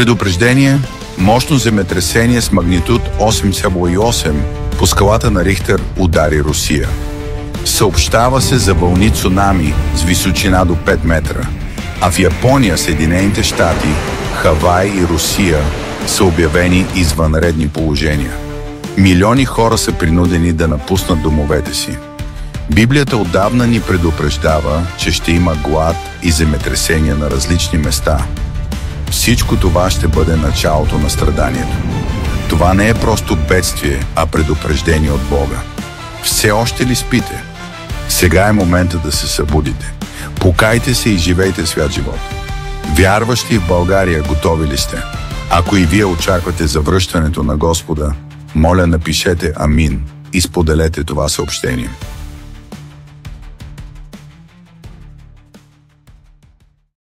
Предупреждение: мощно земетресение с магнитуд 8,8 по скалата на Рихтер удари Русия. Съобщава се за вълни цунами с височина до 5 метра, а в Япония, Съединените щати, Хавай и Русия са обявени извънредни положения. Милиони хора са принудени да напуснат домовете си. Библията отдавна ни предупреждава, че ще има глад и земетресения на различни места. Всичко това ще бъде началото на страданието. Това не е просто бедствие, а предупреждение от Бога. Все още ли спите? Сега е момента да се събудите. Покайте се и живейте свят живот. Вярващи в България, готови ли сте? Ако и вие очаквате завръщането на Господа, моля, напишете амин и споделете това съобщение.